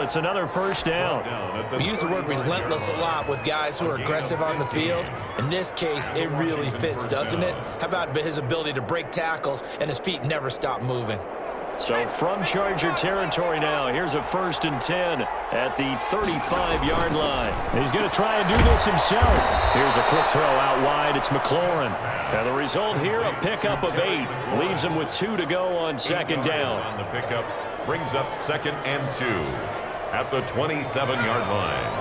It's another first down. We use the word relentless a lot with guys who are aggressive on the field. In this case, it really fits, doesn't it? How about his ability to break tackles and his feet never stop moving? So from Charger territory now, here's a 1st and 10 at the 35-yard line. He's going to try and do this himself. Here's a quick throw out wide. It's McLaurin. And the result here, a pickup of 8. Leaves him with 2 to go on 2nd down. On the pickup brings up 2nd and 2 at the 27-yard line.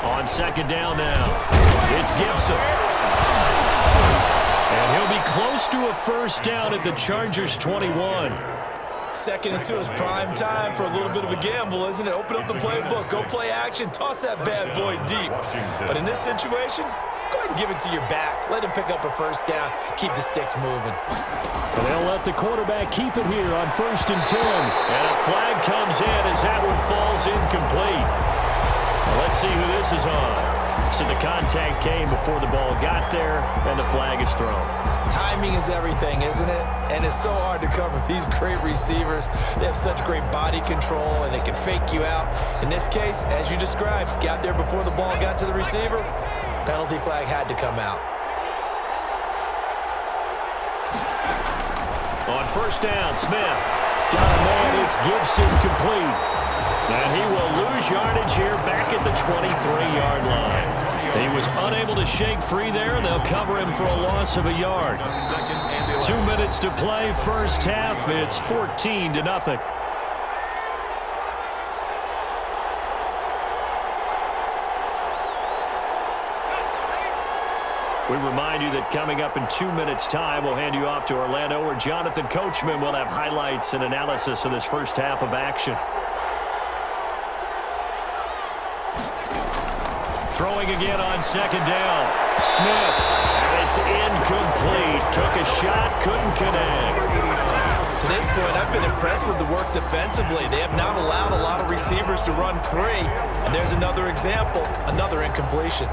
On 2nd down now, it's Gibson. And he'll be close to a 1st down at the Chargers' 21. 2nd and 2 is prime time for a little bit of a gamble, isn't it? Open up the playbook, go play action, toss that bad boy deep. But in this situation, go ahead and give it to your back. Let him pick up a 1st down, keep the sticks moving. And they'll let the quarterback keep it here on 1st and 10. And a flag comes in as that one falls incomplete. Now let's see who this is on. So the contact came before the ball got there, and the flag is thrown. Timing is everything, isn't it? And it's so hard to cover these great receivers. They have such great body control, and they can fake you out. In this case, as you described, got there before the ball got to the receiver. Penalty flag had to come out. On 1st down, Smith. Got a man, it's Gibson complete. And he will lose yardage here back at the 23-yard line. He was unable to shake free there, and they'll cover him for a loss of a yard. 2 minutes to play, 1st half. It's 14-0. We remind you that coming up in 2 minutes' time, we'll hand you off to Orlando, where Jonathan Coachman will have highlights and analysis of this 1st half of action. Throwing again on 2nd down. Smith, and it's incomplete. Took a shot, couldn't connect. To this point, I've been impressed with the work defensively. They have not allowed a lot of receivers to run free. And there's another example, another incompletion.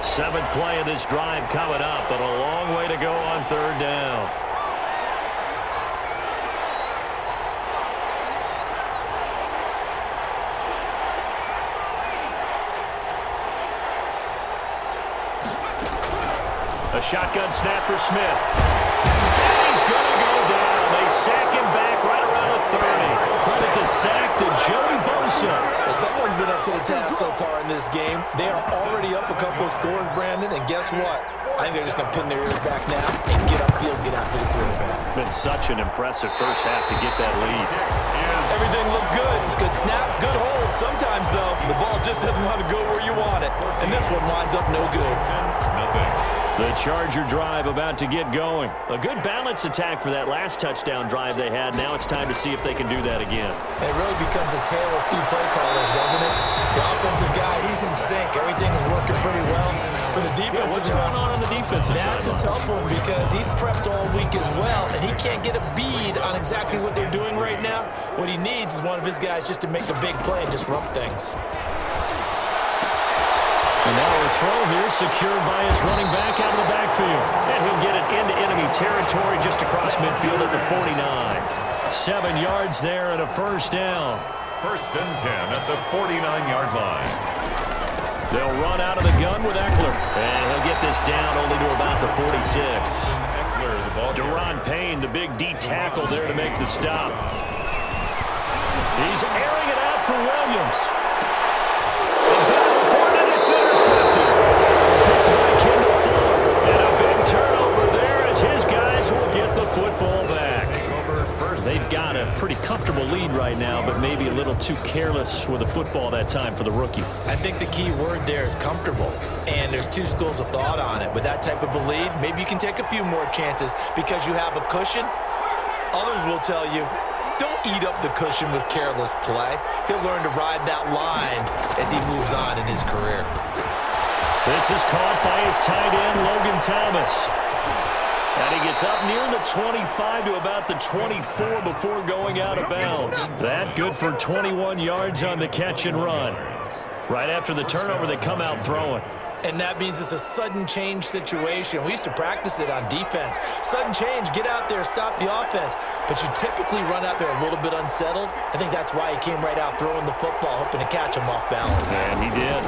7th play of this drive coming up, but a long way to go on 3rd down. A shotgun snap for Smith. And he's going to go down. They sack him back right around the 30. Credit the sack to Joey Bosa. Someone's been up to the task so far in this game. They are already up a couple of scores, Brandon, and guess what? I think they're just going to pin their ears back now and get upfield, get after the quarterback. Been such an impressive 1st half to get that lead. Everything looked good. Good snap, good hold. Sometimes, though, the ball just doesn't want to go where you want it. And this one winds up no good. The Charger drive about to get going. A good balance attack for that last touchdown drive they had. Now it's time to see if they can do that again. It really becomes a tale of 2 play callers, doesn't it? The offensive guy, he's in sync. Everything is working pretty well. For the defensive what's going on the defensive side? That's a tough one because he's prepped all week as well, and he can't get a bead on exactly what they're doing right now. What he needs is one of his guys just to make a big play and disrupt things. And now a throw here secured by his running back out of the backfield. And he'll get it into enemy territory just across midfield at the 49. 7 yards there and a 1st down. 1st and 10 at the 49-yard line. They'll run out of the gun with Eckler. And he'll get this down only to about the 46. Deron Payne, the big D tackle there to make the stop. He's airing it out for Williams. It's intercepted. Picked by Kendall Fuller. And a big turnover there as his guys will get the football back. They've got a pretty comfortable lead right now, but maybe a little too careless with the football that time for the rookie. I think the key word there is comfortable. And there's 2 schools of thought on it. With that type of a lead, maybe you can take a few more chances because you have a cushion. Others will tell you, don't eat up the cushion with careless play. He'll learn to ride that line as he moves on in his career. This is caught by his tight end, Logan Thomas. And he gets up near the 25 to about the 24 before going out of bounds. That good for 21 yards on the catch and run. Right after the turnover, they come out throwing. And that means it's a sudden change situation. We used to practice it on defense. Sudden change, get out there, stop the offense. But you typically run out there a little bit unsettled. I think that's why he came right out throwing the football, hoping to catch him off balance. And he did.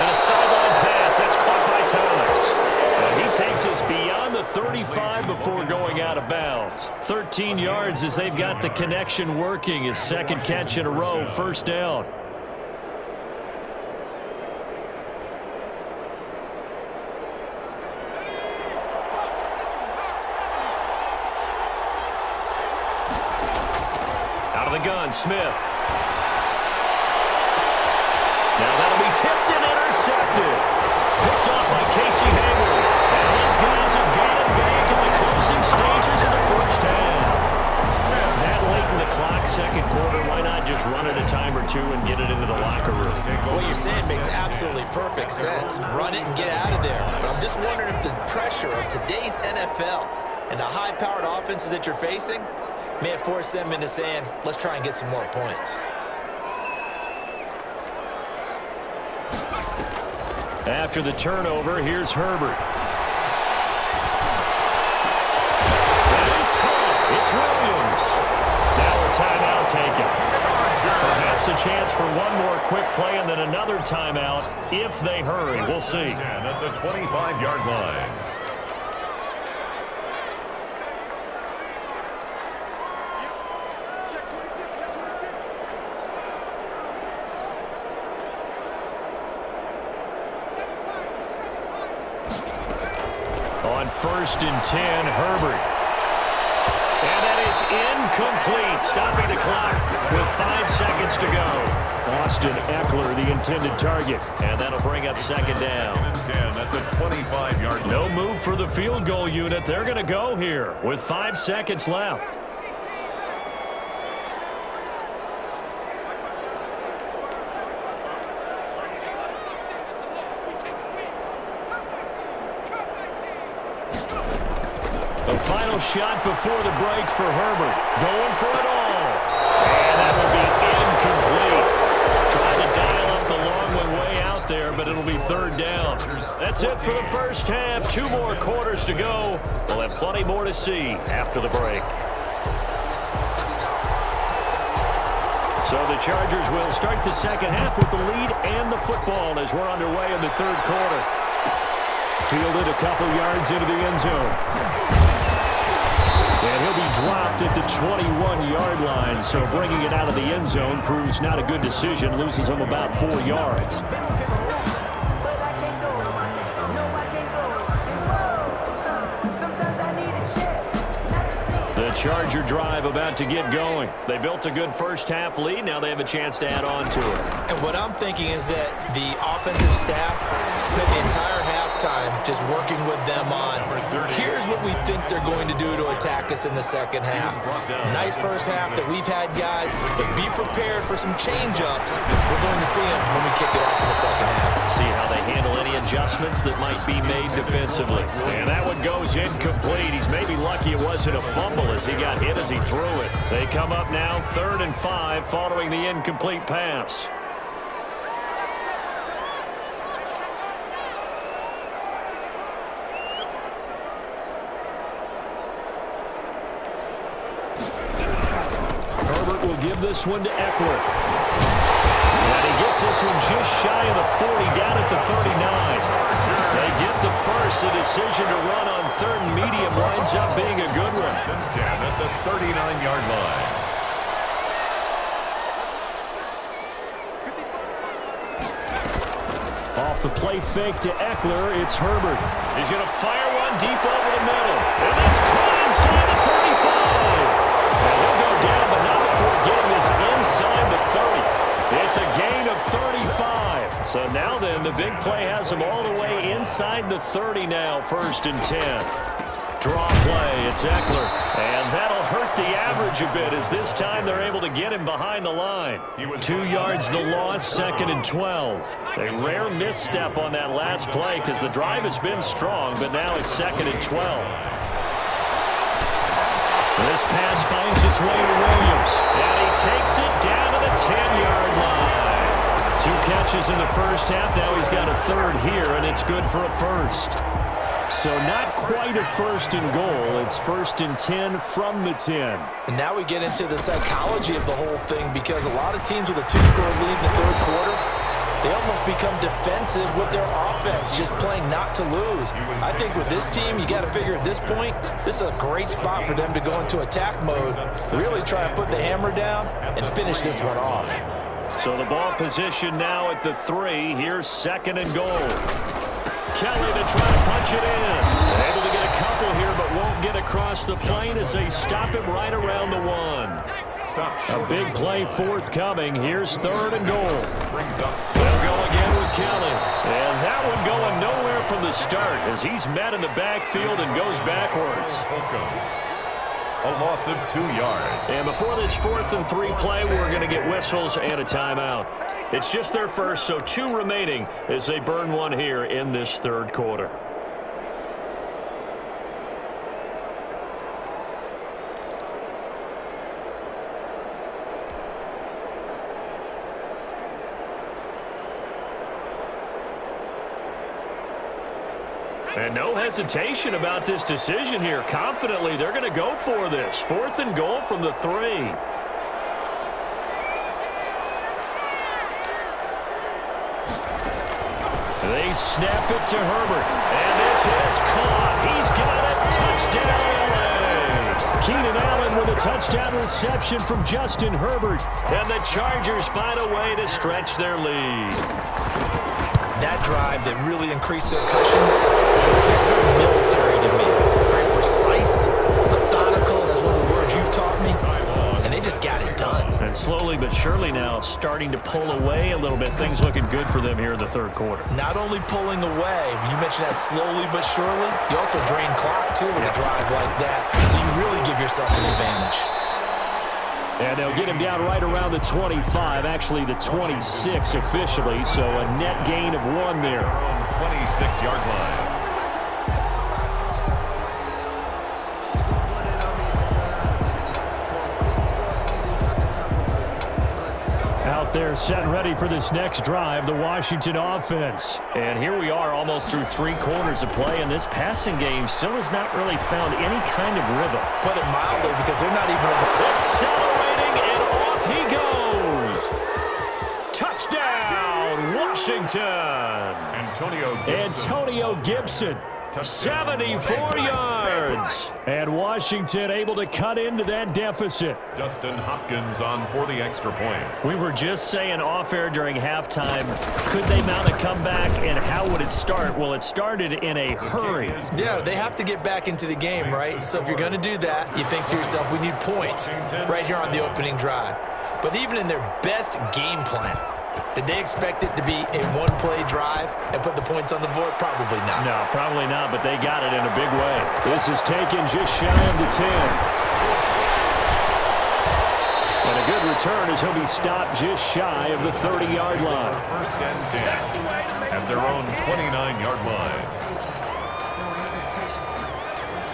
And a sideline pass. That's caught by Thomas. And he takes us beyond the 35 before going out of bounds. 13 yards as they've got the connection working. His second catch in a row, first down. Out of the gun, Smith. Now that'll be tipped and intercepted. Picked off by Casey Hayward. And these guys have got it back in the closing stages of the first half. That late in the clock, second quarter, why not just run it a time or two and get it into the locker room? What you're saying makes absolutely perfect sense. Run it and get out of there. But I'm just wondering if the pressure of today's NFL and the high-powered offenses that you're facing may have forced them into saying, let's try and get some more points. After the turnover, here's Herbert. That is caught. It's Williams. Now a timeout taken. Perhaps a chance for one more quick play and then another timeout if they hurry. We'll see. 10 at the 25-yard line. On 1st and 10, Herbert. And that is incomplete, stopping the clock with 5 seconds to go. Austin Eckler, the intended target, and that'll bring up second down. 10 at the 25-yard line. No move for the field goal unit. They're going to go here with 5 seconds left. The final shot before the break for Herbert. Going for it all. And that will be incomplete. Trying to dial up the long one way out there, but it'll be third down. That's it for the first half. 2 more quarters to go. We'll have plenty more to see after the break. So the Chargers will start the second half with the lead and the football as we're underway in the third quarter. Fielded a couple yards into the end zone. And he'll be dropped at the 21-yard line, so bringing it out of the end zone proves not a good decision, loses him about 4 yards. The Charger drive about to get going. They built a good first half lead. Now they have a chance to add on to it. And what I'm thinking is that the offensive staff spent the entire halftime just working with them on, here's what we think they're going to do to attack us in the second half. Nice first half that we've had, guys, but be prepared for some change-ups. We're going to see them when we kick it off in the second half. See how they handle any adjustments that might be made defensively. And that one goes incomplete. He's maybe lucky it wasn't a fumble as he got hit as he threw it. They come up now 3rd and 5 following the incomplete pass. Herbert will give this one to Eckler. And he gets this one just shy of the 40, down at the 39. They get the first. The decision to run on 3rd and medium winds up being a good one. 10 at the 39-yard line. Off the play fake to Eckler, it's Herbert. He's going to fire one deep over the middle. And that's caught inside the 35. And he'll go down, but not before getting this inside the 30. It's a gain of 35. So now then, the big play has him all the way inside the 30 now, 1st and 10. Draw play, it's Eckler. And that'll hurt the average a bit as this time they're able to get him behind the line. 2 yards the loss, 2nd and 12. A rare misstep on that last play because the drive has been strong, but now it's 2nd and 12. This pass finds its way to Williams. And he takes it down to the 10-yard line. 2 catches in the first half. Now he's got a third here, and it's good for a first. So not quite a first and goal. It's 1st and 10 from the 10. And now we get into the psychology of the whole thing, because a lot of teams with a 2-score lead in the third quarter, they almost become defensive with their offense, just playing not to lose. I think with this team, you got to figure at this point, this is a great spot for them to go into attack mode, really try to put the hammer down and finish this one off. So the ball position now at the 3. Here's 2nd and goal. Kelly to try to punch it in. Able to get a couple here, but won't get across the plane as they stop him right around the 1. A big play forthcoming. Here's 3rd and goal. They'll go again with Kelly. And that one going nowhere from the start as he's met in the backfield and goes backwards. A loss of 2 yards. And before this 4th and 3 play, we're going to get whistles and a timeout. It's just their first, so 2 remaining as they burn one here in this third quarter. And no hesitation about this decision here. Confidently, they're going to go for this. 4th and goal from the 3. They snap it to Herbert. And this is caught. He's got it. Touchdown, LA. Keenan Allen with a touchdown reception from Justin Herbert. And the Chargers find a way to stretch their lead. That drive that really increased their cushion, very military to me. Very precise, methodical. That's one of the words you've taught me. And they just got it done. And slowly but surely now starting to pull away a little bit. Things looking good for them here in the third quarter. Not only pulling away, but you mentioned that slowly but surely. You also drain clock, too, with a drive like that. So you really give yourself an advantage. And they'll get him down right around the 25, actually the 26 officially, so a net gain of 1 there. 26-yard line. Out there set and ready for this next drive, the Washington offense. And here we are almost through 3 quarters of play, and this passing game still has not really found any kind of rhythm. Put it mildly, because they're not even... Accelerating, and off he goes. Touchdown, Washington. Antonio Gibson. 74 yards. And Washington able to cut into that deficit. Justin Hopkins on for the extra point. We were just saying off-air during halftime, could they mount a comeback, and how would it start? Well, it started in a hurry. Yeah, they have to get back into the game, right? So if you're going to do that, you think to yourself, we need points right here on the opening drive. But even in their best game plan, did they expect it to be a one-play drive and put the points on the board? Probably not. No, probably not, but they got it in a big way. This is taken just shy of the 10. And a good return as he'll be stopped just shy of the 30-yard line. 1st and 10 at their own 29-yard line.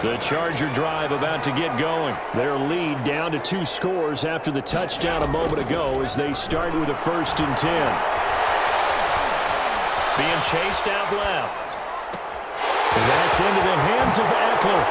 The Charger drive about to get going. Their lead down to 2 scores after the touchdown a moment ago as they start with a 1st and 10. Being chased out left. That's into the hands of Eckler.